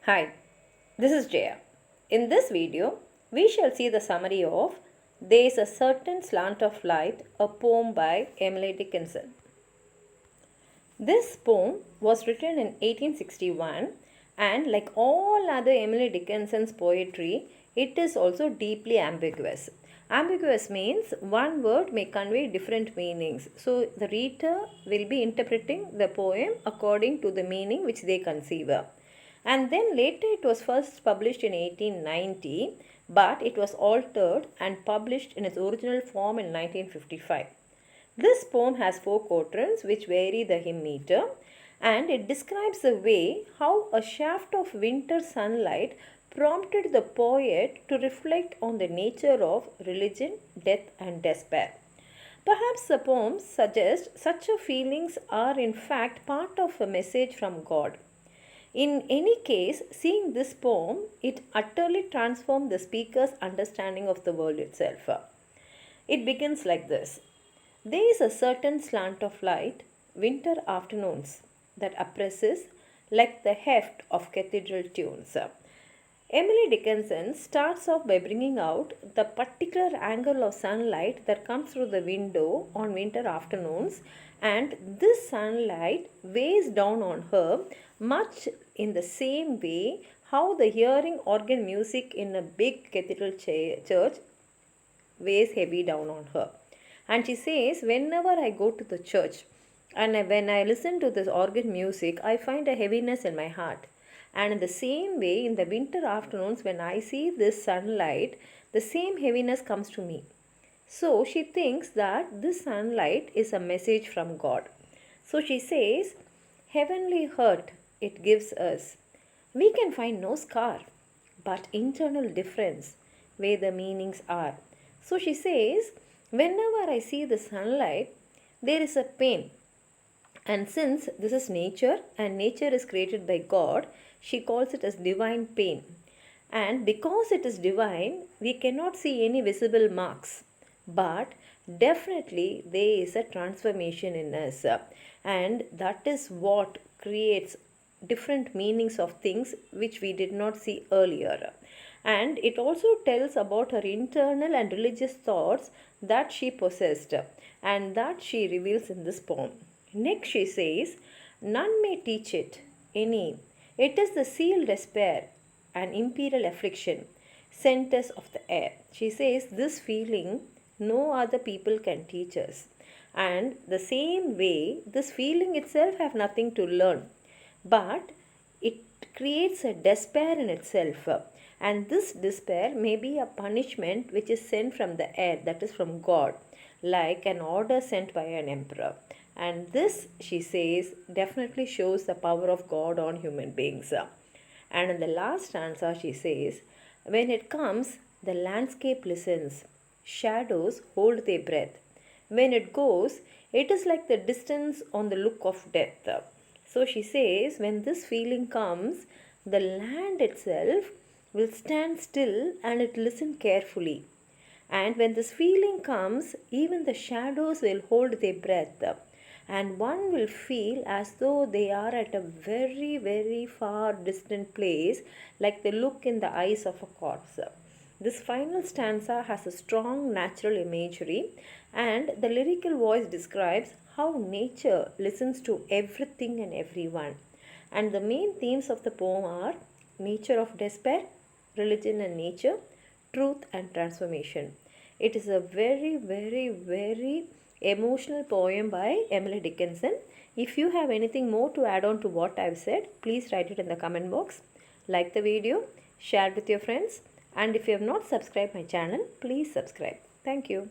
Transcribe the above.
Hi, this is Jaya. In this video, we shall see the summary of There is a Certain Slant of Light, a poem by Emily Dickinson. This poem was written in 1861 and like all other Emily Dickinson's poetry, it is also deeply ambiguous. Ambiguous means one word may convey different meanings. So the reader will be interpreting the poem according to the meaning which they conceive. And then later it was first published in 1890, but it was altered and published in its original form in 1955. This poem has 4 quatrains which vary the hymn meter, and it describes the way how a shaft of winter sunlight prompted the poet to reflect on the nature of religion, death and despair. Perhaps the poem suggests such a feelings are in fact part of a message from God. In any case, seeing this poem, it utterly transformed the speaker's understanding of the world itself. It begins like this. There is a certain slant of light, winter afternoons, that oppresses like the heft of cathedral tunes. Emily Dickinson starts off by bringing out the particular angle of sunlight that comes through the window on winter afternoons, and this sunlight weighs down on her much in the same way how the hearing organ music in a big cathedral church weighs heavy down on her. And she says, whenever I go to the church and when I listen to this organ music, I find a heaviness in my heart. And in the same way, in the winter afternoons, when I see this sunlight, the same heaviness comes to me. So she thinks that this sunlight is a message from God. So she says, heavenly hurt it gives us. We can find no scar, but internal difference where the meanings are. So she says, whenever I see the sunlight, there is a pain. And since this is nature and nature is created by God, she calls it as divine pain. And because it is divine, we cannot see any visible marks. But definitely there is a transformation in us. And that is what creates different meanings of things which we did not see earlier. And it also tells about her internal and religious thoughts that she possessed and that she reveals in this poem. Next she says, none may teach it, any. It is the sealed despair and imperial affliction, centers of the air. She says, this feeling no other people can teach us. And the same way, this feeling itself have nothing to learn. But it creates a despair in itself. And this despair may be a punishment which is sent from the air, that is from God, like an order sent by an emperor. And this, she says, definitely shows the power of God on human beings. And in the last stanza, she says, when it comes, the landscape listens, shadows hold their breath. When it goes, it is like the distance on the look of death. So she says, when this feeling comes, the land itself will stand still and it listen carefully. And when this feeling comes, even the shadows will hold their breath. And one will feel as though they are at a very, very far distant place, like the look in the eyes of a corpse. This final stanza has a strong natural imagery, and the lyrical voice describes how nature listens to everything and everyone. And the main themes of the poem are nature of despair, religion and nature, truth and transformation. It is a very, very, very emotional poem by Emily Dickinson. If you have anything more to add on to what I've said, please write it in the comment box. Like the video, share it with your friends, and if you have not subscribed my channel, please subscribe. Thank you.